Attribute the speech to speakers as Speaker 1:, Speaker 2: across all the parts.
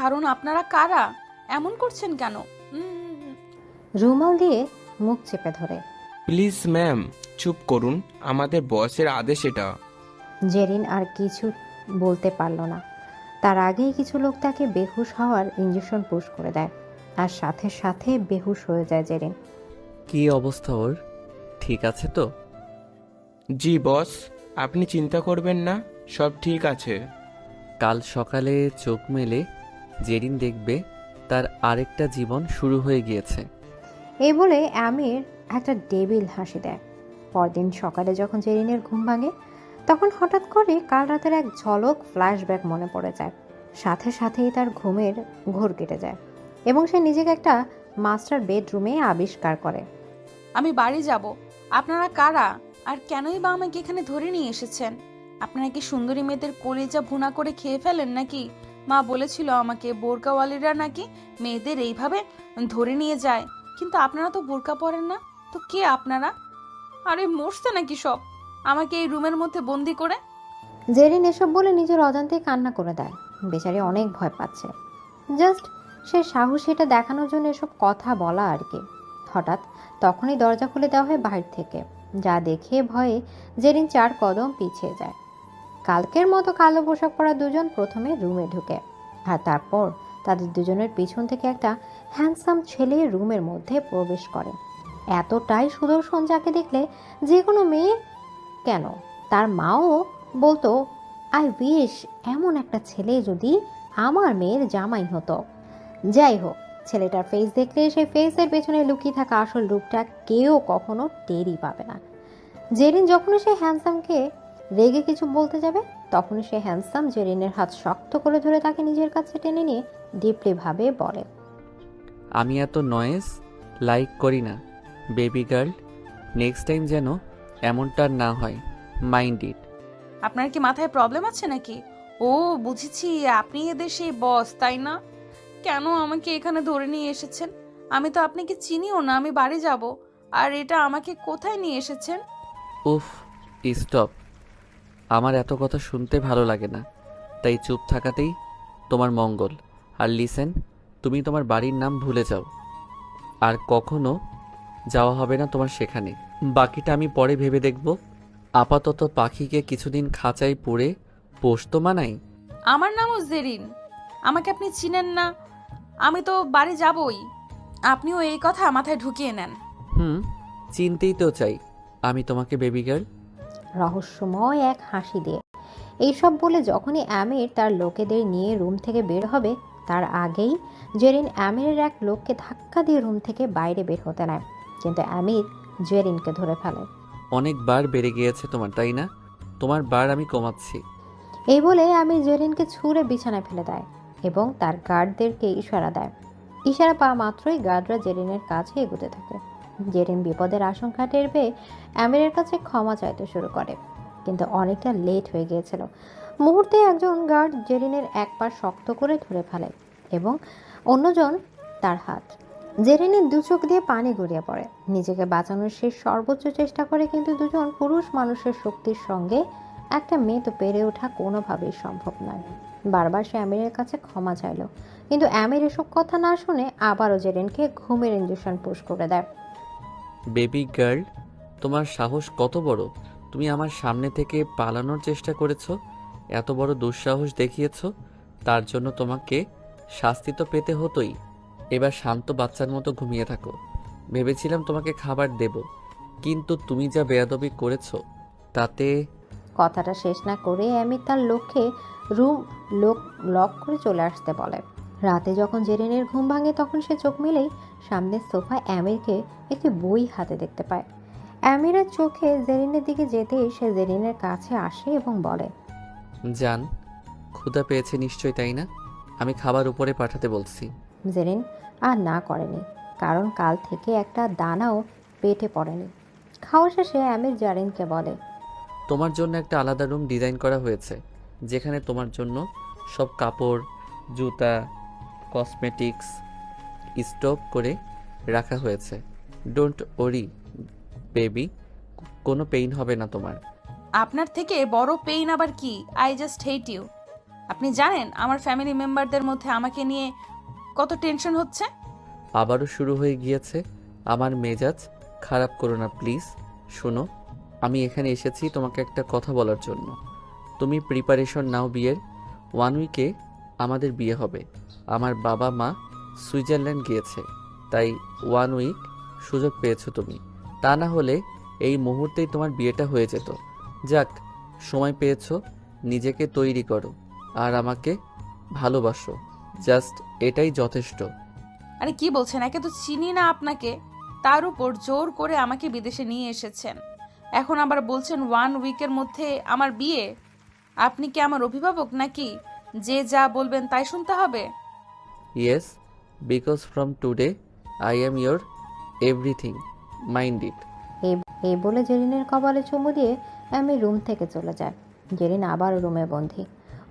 Speaker 1: ছাড়ুন, আপনারা কারা? এমন করছেন কেন?
Speaker 2: রুমাল দিয়ে মুখ চেপে ধরে।
Speaker 3: প্লিজ ম্যাম, চুপ করুন, আমাদের বসের আদেশ এটা।
Speaker 2: জেরিন আর কিছু বলতে পারল না। তার আগেই কিছু লোক তাকে বেহুশ হওয়ার ইঞ্জেকশন পুশ করে দেয়, আর সাথে সাথে বেহুশ হয়ে যায় জেরিন।
Speaker 4: কি অবস্থা ওর? ঠিক আছে তো?
Speaker 3: জি বস, আপনি চিন্তা করবেন না, সব ঠিক আছে।
Speaker 4: কাল সকালে চোখ মেলে জেরিন দেখবে তার আরেকটা জীবন শুরু হয়ে গিয়েছে।
Speaker 2: এই বলে আমির একটা ডেবিল হাসি দেয়। পরদিন সকালে যখন জেরিনের ঘুম ভাঙে, তখন হঠাৎ করে কাল রাতের এক ঝলক ফ্ল্যাশব্যাক মনে পড়ে যায়। সাথে সাথেই তার ঘুমের ঘোর কেটে যায় এবং সে নিজেকে একটা মাস্টার বেডরুমে আবিষ্কার করে।
Speaker 1: আমি বাড়ি যাব। আপনারা কারা? আর কেনই বা আমাকে এখানে ধরে নিয়ে এসেছেন? আপনারা কি সুন্দরী মেয়েদের কলিজা ভুনা করে খেয়ে ফেলেন নাকি? মা বলেছিল আমাকে বোরকাওয়ালিরা নাকি মেয়েদের এইভাবে ধরে নিয়ে যায়, কিন্তু আপনারা তো বোরকা পরেন না। তো কে আপনারা? আরে মরছে নাকি সব আমাকে এই রুমের মধ্যে বন্দি করে?
Speaker 2: জেরিন এসব বলে নিজের অজান্তেই কান্না করে দেয়। বেচারি অনেক ভয় পাচ্ছে। জাস্ট সে সাহস এটা দেখানোর জন্য এসব কথা বলা আর কি। হঠাৎ তখনই দরজা খুলে দেওয়া হয় বাহির থেকে, যা দেখে ভয়ে জেরিন 4 কদম পিছিয়ে যায়। কালকের মতো কালো পোশাক পরা দুজন প্রথমে রুমে ঢুকে, আর তারপর তাদের দুজনের পিছন থেকে একটা হ্যান্ডসাম ছেলে রুমের মধ্যে প্রবেশ করে। এতটাই সুদর্শন যাকে দেখলে যে কোনো মেয়ে, কেন তার মাও বলতো, আই উইশ এমন একটা ছেলে যদি আমার মেয়ের জামাই হতো। যাই হোক, ছেলেটার ফেস দেখলে সেই ফেসের পেছনে লুকিয়ে থাকা আসল রূপটা কেউ কখনো টেরই পাবে না। জেরিন যখনই সে হ্যান্ডসামকে রেগে কিছু বলতে যাবে, তখনই সে হ্যান্ডসাম জেরিনের হাত শক্ত করে ধরে তাকে নিজের কাছে টেনে নিয়ে ডিপলি ভাবে বলে,
Speaker 4: আমি এত নয়েজ লাইক করি না বেবি গার্ল, নেক্সট টাইম যেন এমনটা না হয়, মাইন্ড ইট।
Speaker 1: আপনার কি মাথায় প্রবলেম আছে নাকি? ও বুঝেছি, আপনি এদের সেই বস, তাই না? কেন আমাকে এখানে ধরে নিয়ে এসেছেন? আমি তো আপনাকে চিনিও না। আমি বাড়ি যাব। আর এটা আমাকে কোথায় নিয়ে এসেছেন?
Speaker 4: উফ, স্টপ। আমার এত কথা শুনতে ভালো লাগে না, তাই চুপ থাকাতেই তোমার মঙ্গল। আর লিসেন, তুমি তোমার বাড়ির নাম ভুলে যাও, আর কখনো যাওয়া হবে না তোমার সেখানে। বাকিটা আমি পরে ভেবে দেখব। আপাতত পাখিকে কিছুদিন খাঁচায় পুরে পোষত মানাই।
Speaker 1: আমার নামও জেরিন। আমাকে আপনি চিনেন না। আমি তো বাড়ি যাবই। আপনিও এই কথা মাথায় ঢুকিয়ে নেন।
Speaker 4: চিনতেই তো চাই আমি তোমাকে বেবি গার্ল।
Speaker 2: রহস্যময় এক হাসি দিয়ে। এইসব বলে যখনই আমির তার লোকেদের নিয়ে রুম থেকে বের হবে, তার আগেই জেরিন আমিরের এক লোককে ধাক্কা দিয়ে রুম থেকে বাইরে বের হতে নেয়, কিন্তু আমির জেরিনকে ধরে ফেলে।
Speaker 4: অনেকবার বেড়ে গিয়েছে তোমার, তাই না? তোমার বার আমি কমাচ্ছি।
Speaker 2: এই বলে আমির জেরিনকে ছুঁড়ে বিছানায় ফেলে দেয় এবং তার গার্ডদেরকে ইশারা দেয়। ইশারা পাওয়া মাত্রই গার্ডরা জেরিনের কাছে এগোতে থাকে। জেরিন বিপদের আশঙ্কা টের পেয়ে আমিরের কাছে ক্ষমা চাইতে শুরু করে, কিন্তু অনেকটা লেট হয়ে গিয়েছিল। মুহূর্তে একজন গার্ড জেরিনের এক পা শক্ত করে ধরে ফেলে এবং অন্যজন তার হাত। জেরিনের দু চোখ দিয়ে পানি গড়িয়ে পড়ে। নিজেকে বাঁচানোর সে সর্বোচ্চ চেষ্টা করে, কিন্তু দুজন পুরুষ মানুষের শক্তির সঙ্গে একটা মেয়ে তো পেরে ওঠা কোনোভাবেই সম্ভব নয়। বারবার সে আমিরের কাছে ক্ষমা চাইল, কিন্তু আমির এসব কথা না শুনে আবারও জেরিনকে ঘুমের ইঞ্জেকশন পুশ করে দেয়।
Speaker 4: বেবি গার্ল, তোমার সাহস কত বড়! তুমি আমার সামনে থেকে পালানোর চেষ্টা করেছো, এত বড় দুঃসাহস দেখিয়েছো। তার জন্য তোমাকে শাস্তি তো পেতে হতোই। এবার শান্ত বাচ্চার মতো ঘুমিয়ে থাকো। ভেবেছিলাম তোমাকে খাবার দেব, কিন্তু তুমি যা বেয়াদবি করেছো তাতে।
Speaker 2: কথাটা শেষ না করে আমির তার লক্ষ্যে রুম লক করে চলে আসতে বলে। রাতে যখন জেরিনের ঘুম ভাঙে, তখন সে চোখ মেলেই সামনের সোফায় আমিরকে একটি বই হাতে দেখতে পায়। আমিরের চোখে জেরিনের দিকে যেতেই সে জেরিনের কাছে আসে এবং বলে,
Speaker 4: জান, ক্ষুধা পেয়েছে নিশ্চয়, তাই না? আমি খাবার উপরে পাঠাতে বলছি।
Speaker 2: জেরিন আর না করেনি, কারণ কাল থেকে একটা দানাও পেটে পড়েনি। খাওয়া শেষে আমির জেরিনকে বলে,
Speaker 4: তোমার জন্য একটা আলাদা রুম ডিজাইন করা হয়েছে, যেখানে তোমার জন্য সব কাপড়, জুতা, কসমেটিক্স স্টক করে রাখা হয়েছে। ডোন্ট ওরি বেবি, কোনো পেইন হবে না তোমার।
Speaker 1: আপনার থেকে বড় পেইন আবার কি? I just hate you. আপনি জানেন আমার ফ্যামিলি মেম্বারদের মধ্যে আমাকে নিয়ে কত টেনশন হচ্ছে?
Speaker 4: আবারও শুরু হয়ে গিয়েছে। আমার মেজাজ খারাপ করো না প্লিজ। শোনো, আমি এখানে এসেছি তোমাকে একটা কথা বলার জন্য। তুমি প্রিপারেশন নাও বিয়ের। 1 উইকে আমাদের বিয়ে হবে। আমার বাবা মা সুইজারল্যান্ড গিয়েছে, তাই 1 উইক সুযোগ পেয়েছো তুমি। তা না হলে এই মুহূর্তেই তোমার বিয়েটা হয়ে যেত। যাক, সময় পেয়েছো, নিজেকে তৈরি করো আর আমাকে ভালোবাসো। জাস্ট এটাই যথেষ্ট।
Speaker 1: আরে কি বলছেন? একে তো চিনি না আপনাকে, তার উপর জোর করে আমাকে বিদেশে নিয়ে এসেছেন, এখন আবার বলছেন 1 উইকের মধ্যে আমার বিয়ে। আপনি কি আমার অভিভাবক নাকি যে যা বলবেন তাই শুনতে হবে?
Speaker 4: Yes, because from today I am your everything, mind it.
Speaker 2: এই এই বলে জেরিনের কপালে চুমু দিয়ে আমি রুম থেকে চলে যায়। জেরিন আবার রুমে বন্দি।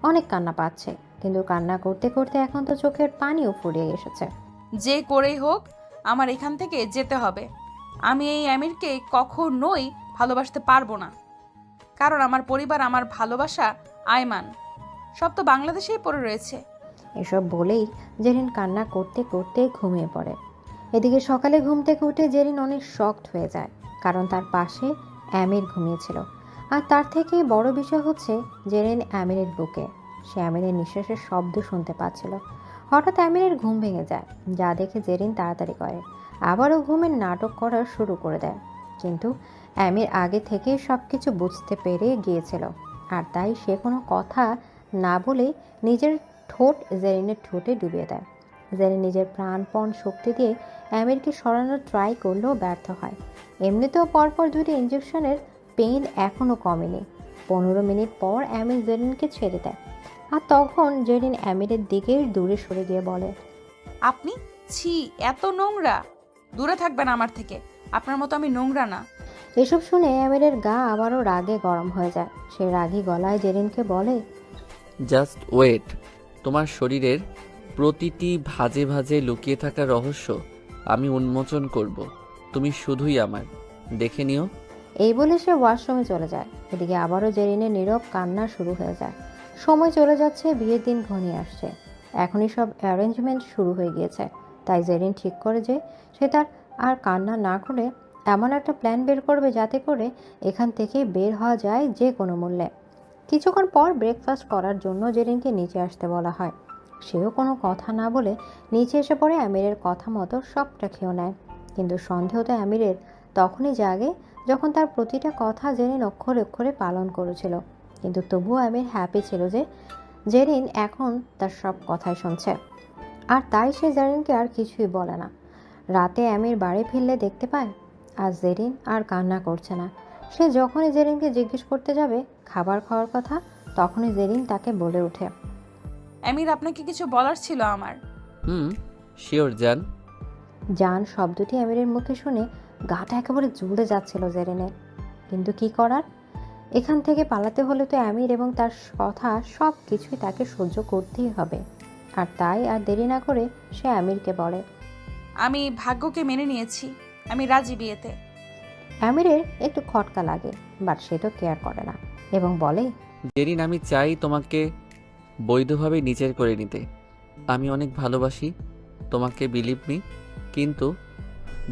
Speaker 2: অনেক কান্না পাচ্ছে, কিন্তু কান্না করতে করতে এখন তো চোখের পানিও ফুরিয়ে এসেছে।
Speaker 1: যে করেই হোক আমার এখান থেকে যেতে হবে। আমি এই আমিরকে কখনোই ভালোবাসতে পারবো না, কারণ আমার পরিবার, আমার ভালোবাসা, আয়মান সব তো বাংলাদেশেই পড়ে রয়েছে।
Speaker 2: এসব বলেই জেরিন কান্না করতে করতে ঘুমিয়ে পড়ে। এদিকে সকালে ঘুম থেকে উঠে জেরিন অনেক শকড হয়ে যায়, কারণ তার পাশে আমির ঘুমিয়েছিল। আর তার থেকে বড় বিষয় হচ্ছে জেরিন আমিরের বুকে। সে আমিরের নিঃশ্বাসের শব্দ শুনতে পাচ্ছিল। হঠাৎ আমিরের ঘুম ভেঙে যায়, যা দেখে জেরিন তাড়াতাড়ি করে আবারও ঘুমের নাটক করা শুরু করে দেয়। কিন্তু আমির আগে থেকেই সব কিছু বুঝতে পেরে গিয়েছিল, আর তাই সে কোনো কথা না বলে নিজের ঠোঁট জেরিনের ঠোঁটে ডুবিয়ে দেয়। জেরিন নিজের প্রাণপণ শক্তি দিয়ে আমিরকে সরানোর ট্রাই করলেও ব্যর্থ হয়। এমনিতেও পরপর 2টি ইঞ্জেকশনের পেইন এখনও কমেনি। 15 মিনিট পর আমির জেরিনকে ছেড়ে দেয়, আর তখন জেরিন আমিরের দিকে দূরে সরে গিয়ে বলে,
Speaker 1: আপনি ছি, এত নোংরা, দূরে থাকবেন আমার থেকে। আপনার মতো আমি নোংরা না।
Speaker 2: এসব শুনে আমিরের গা আবারও রাগে গরম হয়ে যায়। সে রাগী গলায় জেরিনকে বলে,
Speaker 4: জাস্ট ওয়েট, তোমার শরীরের প্রতিটি ভাঁজে ভাঁজে লুকিয়ে থাকা রহস্য আমি উন্মোচন করব। তুমি শুধুই আমার, দেখে নিও।
Speaker 2: এই বলে সে ওয়াশরুমে চলে যায়। এদিকে আবারও জেরিনের নীরব কান্না শুরু হয়ে যায়। সময় চলে যাচ্ছে, বিয়ের দিন ঘনিয়ে আসছে। এখনই সব অ্যারেঞ্জমেন্ট শুরু হয়ে গিয়েছে, তাই জেরিন ঠিক করে যে সে তার আর কান্না না করে এমন একটা প্ল্যান বের করবে যাতে করে এখান থেকে বের হওয়া যায় যে কোনো মূল্যে। কিছুক্ষণ পর ব্রেকফাস্ট করার জন্য জেরিনকে নিচে আসতে বলা হয়। সেও কোনো কথা না বলে নিচে এসে পড়ে আমিরের কথা মতো সবটা খেয়েও নেয়। কিন্তু সন্দেহ তো আমিরের তখনই জাগে যখন তার প্রতিটা কথা জেরিন অক্ষরে অক্ষরে পালন করেছিল। কিন্তু তবুও আমির হ্যাপি ছিল যে জেরিন এখন তার সব কথাই শুনছে, আর তাই সে জেরিনকে আর কিছুই বলে না। রাতে আমির বাড়ি ফিরলে দেখতে পায় আজ জেরিন আর কান্না করছে না। সে যখনই জেরিনকে জিজ্ঞেস করতে যাবে খাবার খাওয়ার কথা, তখনই জেরিন তাকে বলে ওঠে,
Speaker 1: আমির, আপনাকে কিছু বলার ছিল আমার।
Speaker 4: শিওর জান।
Speaker 2: জান শব্দটি আমিরের মুখে শুনে গাটা একেবারে জ্বলে যাচ্ছিল জেরিনের। কিন্তু কি করার, এখান থেকে পালাতে হলে তো আমির এবং তার কথা সব কিছুই তাকে সহ্য করতেই হবে। আর তাই আর দেরি না করে সে আমিরকে বলে,
Speaker 1: আমি ভাগ্যকে মেনে নিয়েছি, আমি রাজি বিয়েতে।
Speaker 2: আমিরের একটু খটকা লাগে, বাট সে তো কেয়ার করে না এবং বলে,
Speaker 4: জেরিন, আমি চাই তোমাকে বৈধভাবে নিজের করে নিতে। আমি অনেক ভালোবাসি তোমাকে, বিলিভ মি। কিন্তু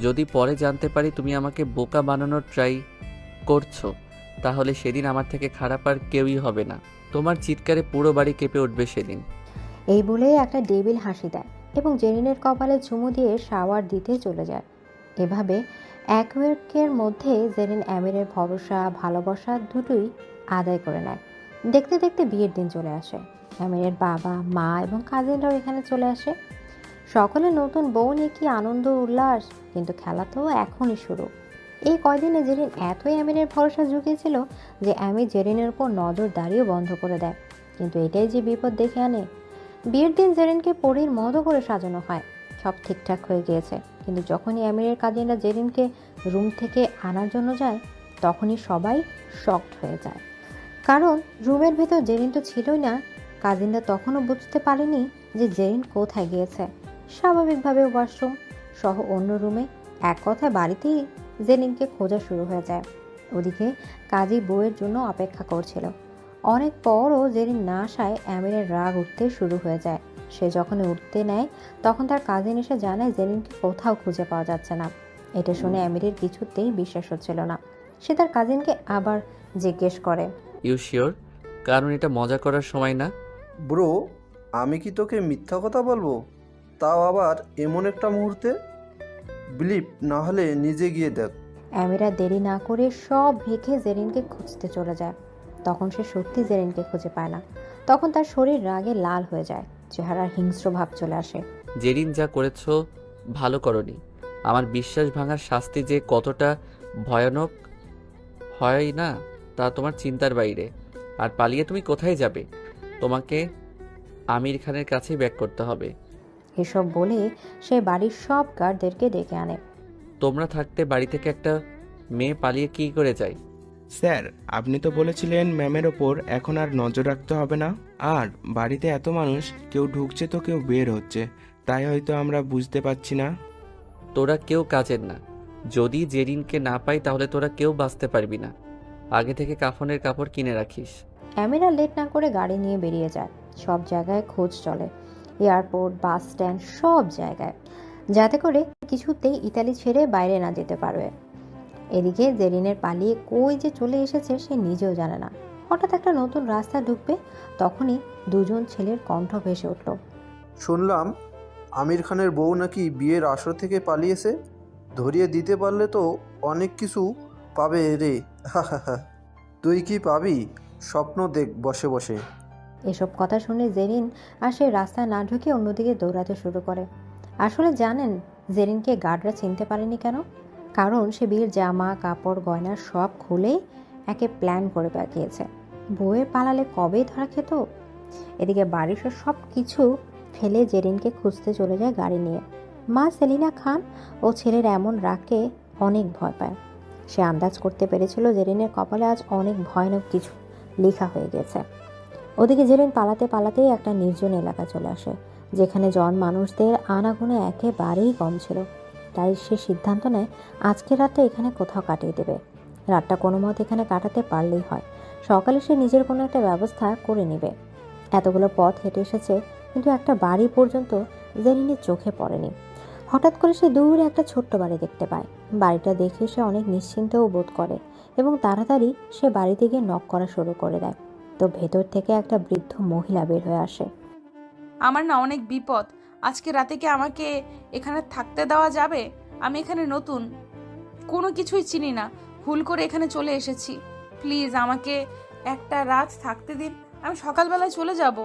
Speaker 4: যদি পরে জানতে পারি তুমি আমাকে বোকা বানানোর ট্রাই করছো, তাহলে সেদিন আমার থেকে খারাপ আর কেউই হবে না। তোমার চিৎকারে পুরো বাড়ি কেঁপে উঠবে সেদিন।
Speaker 2: এই বলেই একটা ডেবিল হাসি দেয় এবং জেরিনের কপালে চুমু দিয়ে শাওয়ার দিতে চলে যায়। এভাবে এক উইকের মধ্যে জেরিন আমিরের ভরসা ভালোবাসা দুটোই আদায় করে নেয়। দেখতে দেখতে বিয়ের দিন চলে আসে। আমিরের বাবা মা এবং কাজিনরাও এখানে চলে আসে। সকলে নতুন বউ নিয়ে কি আনন্দ উল্লাস, কিন্তু খেলা তো এখনই শুরু। এই কয়দিনে জেরিন এতই আমিরের ভরসা জুগিয়েছিল যে আমির জেরিনের উপর নজরদারিও বন্ধ করে দেয়। কিন্তু এটাই যে বিপদ ডেকে আনে। বিয়ের দিন জেরিনকে পরীর মতো করে সাজানো হয়, সব ঠিকঠাক হয়ে গিয়েছে। কিন্তু যখনই আমিরের কাজিনরা জেরিনকে রুম থেকে আনার জন্য যায়, তখনই সবাই শকড হয়ে যায়, কারণ রুমের ভেতর জেরিন তো ছিলই না। কাজিনরা তখনও বুঝতে পারেনি যে জেরিন কোথায় গিয়েছে। স্বাভাবিকভাবে ওয়াশরুম সহ অন্য রুমে, এক কথায় বাড়িতেই জেরিনকে খোঁজা শুরু হয়ে যায়। ওদিকে কাজী বউয়ের জন্য অপেক্ষা করছিল। অনেক পরও জেরিন না আসায় আমিরের রাগ উঠতে শুরু হয়ে যায়। সে যখন উঠতে নেয় তখন তার কাজিন এসে জানায় জেরিনকে কোথাও খুঁজে পাওয়া যাচ্ছে না। এটা শুনে আমিরের কিছুতেই বিশ্বাস হচ্ছিল না। সে তার কাজিনকে আবার জিজ্ঞেস করে,
Speaker 4: ইউ শিওর? কারণ এটা মজা করার সময় না।
Speaker 5: ব্রো, আমি কি তোকে মিথ্যা কথা বলবো? তাও আবার এমন একটা মুহূর্তে? বিলিভ না হলে নিজে গিয়ে দেখ।
Speaker 2: আমিরা দেরি না করে সব রেখে জেরিনকে খুঁজতে চলে যায়। তখন সে সত্যি জেরিনকে খুঁজে পায় না। তখন তার শরীর রাগে লাল হয়ে যায়, চেহারার হিংস্র ভাব চলে আসে।
Speaker 4: জেরিন, যা করেছো ভালো করনি। আমার বিশ্বাস ভাঙার শাস্তি যে কতটা ভয়ানক হয় না তা তোমার চিন্তার বাইরে। আর পালিয়ে তুমি কোথায় যাবে? তোমাকে আমির খানের কাছেই ব্যাক করতে হবে।
Speaker 2: এসব বলে সে বাড়ির সব গার্ডদেরকে ডেকে আনে।
Speaker 4: তোমরা থাকতে বাড়ি থেকে একটা মেয়ে পালিয়ে কী করে যায়?
Speaker 3: স্যার, আপনি তো বলেছিলেন ম্যামের ওপর এখন আর নজর রাখতে হবে না। আর বাড়িতে এত মানুষ, কেউ ঢুকছে তো কেউ বের হচ্ছে, তাই হয়তো আমরা বুঝতে পারছি না।
Speaker 4: তোরা কেউ কাজের না। যদি জেরিনকে না পাই তাহলে তোরা কেউ বাঁচতে পারবি না। আগে থেকে কাফনের কাপড় কিনে রাখিস।
Speaker 2: আমিরা লেট না করে গাড়ি নিয়ে বেরিয়ে যায়। সব জায়গায় খোঁজ চলে, এয়ারপোর্ট, বাস স্ট্যান্ড, সব জায়গায়, যাতে করে কিছুতেই ইতালি ছেড়ে বাইরে না যেতে পারবে। এদিকে জেরিনের পালিয়ে কই যে চলে এসেছে সে নিজেও জানে না। হঠাৎ একটা নতুন রাস্তা ঢুকবে, তখনই দুজন ছেলের কণ্ঠ ভেসে উঠল।
Speaker 5: শুনলাম আমির খানের বউ নাকি বিয়ের আসর থেকে পালিয়েছে। ধরিয়ে দিতে পারলে তো অনেক কিছু পাবে রে। তুই কি পাবি? স্বপ্ন দেখ বসে বসে।
Speaker 2: এসব কথা শুনে জেরিন আর সে রাস্তায় না ঢুকে অন্যদিকে দৌড়াতে শুরু করে। আসলে জানেন জেরিনকে গার্ডরা চিনতে পারেনি কেন? কারণ সে বিয়ের জামা কাপড় গয়না সব খুলে একে প্ল্যান করে পাঠিয়েছে। বউয়ের পালালে কবেই ধরা খেত। এদিকে বাড়ির সব কিছু ফেলে জেরিনকে খুঁজতে চলে যায় গাড়ি নিয়ে। মা সেলিনা খান ও ছেলের এমন রাগকে অনেক ভয় পায়। সে আন্দাজ করতে পেরেছিল জেরিনের কপালে আজ অনেক ভয়ানক কিছু লেখা হয়ে গেছে। ওদিকে জেরিন পালাতে পালাতেই একটা নির্জন এলাকা চলে আসে, যেখানে জন মানুষদের আনাগোনা একেবারেই কম ছিল। তাই সে সিদ্ধান্ত নেয় আজকে রাতটা এখানে কোথাও কাটিয়ে দেবে। রাতটা কোনো মতে এখানে কাটাতে পারলেই হয়। সকালে সে নিজের কোনো একটা ব্যবস্থা করে নেবে। এতগুলো পথ হেঁটে এসেছে, কিন্তু একটা বাড়ি পর্যন্ত জেরিনের চোখে পড়েনি। হঠাৎ করে সে দূরে একটা ছোট্ট বাড়ি দেখতে পায়। বাড়িটা দেখে সে অনেক নিশ্চিন্তও বোধ করে এবং তাড়াতাড়ি সে বাড়িতে গিয়ে নক করা শুরু করে দেয়। তো ভেতর থেকে একটা বৃদ্ধ মহিলা বের হয়ে আসে।
Speaker 1: আমার না অনেক বিপদ। আজকে রাতে কি আমাকে এখানে থাকতে দেওয়া যাবে? আমি এখানে নতুন, কোনো কিছুই চিনি না, ভুল করে এখানে চলে এসেছি। প্লিজ আমাকে একটা রাত থাকতে দিন, আমি সকালবেলায় চলে যাব।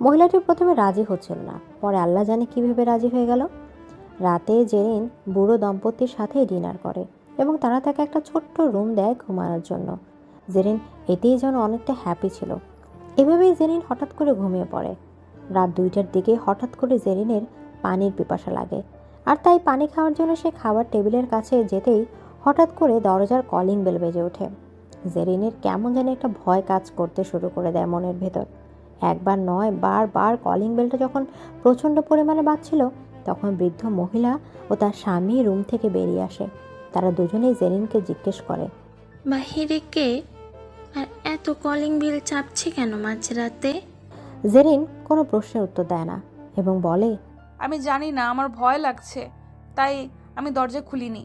Speaker 2: মহিলাটি প্রথমে রাজি হচ্ছিল না, পরে আল্লাহ জানে কিভাবে রাজি হয়ে গেল। রাতে জেরিন বুড়ো দম্পতির সাথে ডিনার করে এবং তারা তাকে একটা ছোট্ট রুম দেয় ঘুমানোর জন্য। জেরিন এতেই যেন অনেকটা হ্যাপি ছিল। এভাবেই জেরিন হঠাৎ করে ঘুমিয়ে পড়ে। রাত 2টার দিকে হঠাৎ করে জেরিনের পানির পিপাসা লাগে, আর তাই পানি খাওয়ার জন্য সে খাবার টেবিলের কাছে যেতেই হঠাৎ করে দরজার কলিং বেল বেজে ওঠে। জেরিনের কেমন যেন একটা ভয় কাজ করতে শুরু করে দেয় মনের ভেতর। একবার নয়, বারবার কলিং বেলটা যখন প্রচণ্ড পরিমাণে বাজছিল, তখন বৃদ্ধ মহিলা ও তার স্বামী রুম থেকে বেরিয়ে আসে। তারা দুজনেই জেরিনকে জিজ্ঞেস করে,
Speaker 6: বাহিরে কে? আর এত কলিং বিল চাপছে কেন মাঝরাতে?
Speaker 2: জেরিন কোনো প্রশ্নের উত্তর দেয় না এবং বলে,
Speaker 1: আমি জানি না, আমার ভয় লাগছে, তাই আমি দরজা খুলিনি।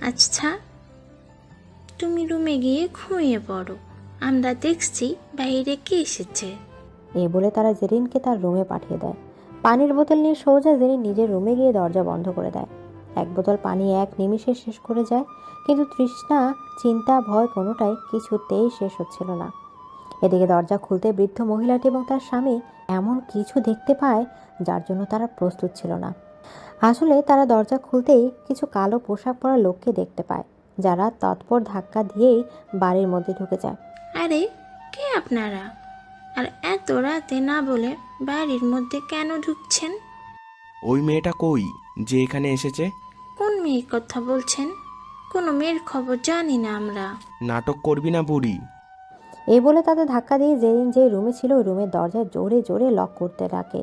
Speaker 6: আচ্ছা, তুমি রুমে গিয়ে ঘুমিয়ে পড়ো, আমরা দেখছি বাইরে কে এসেছে।
Speaker 2: এই বলে তারা জেরিনকে তার রুমে পাঠিয়ে দেয়। পানির বোতল নিয়ে সোজা জেরিন নিজের রুমে গিয়ে দরজা বন্ধ করে দেয়। এক বোতল পানি এক নিমিষে শেষ করে যায়, কিন্তু তৃষ্ণা, চিন্তা, ভয় কোনোটাই কিছুতেই শেষ হচ্ছিল না। এদিকে দরজা খুলতে বৃদ্ধ মহিলাটি এবং তার স্বামী এমন কিছু দেখতে পায় যার জন্য তারা প্রস্তুত ছিল না। আসলে তারা দরজা খুলতেই কিছু কালো পোশাক পরা লোককে দেখতে পায়, যারা তৎপর ধাক্কা দিয়েই বাড়ির মধ্যে ঢুকে যায়।
Speaker 6: আরে, কে আপনারা? আর এত রাতে না বলে বাড়ির মধ্যে কেন ঢুকছেন?
Speaker 3: ওই মেয়েটা কই যে এখানে এসেছে?
Speaker 6: কোন মেয়ের কথা বলছেন? কোনো মেয়ের খবর জানি না আমরা।
Speaker 3: নাটক করবি না বুড়ি।
Speaker 2: এই বলে তাদের ধাক্কা দিয়ে জেরিন যে রুমে ছিল ওই রুমের দরজা জোরে জোরে লক করতে থাকে।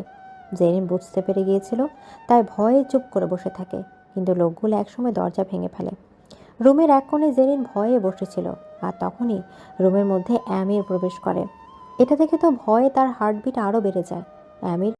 Speaker 2: জেরিন বুঝতে পেরে গিয়েছিল, তাই ভয়ে চুপ করে বসে থাকে, কিন্তু লোকগুলো একসময় দরজা ভেঙে ফেলে। রুমের এক কোণে জেরিন ভয়ে বসেছিল, আর তখনই রুমের মধ্যে অ্যামির প্রবেশ করে। এটা দেখে তো ভয়ে তার হার্টবিট আরও বেড়ে যায়। অ্যামির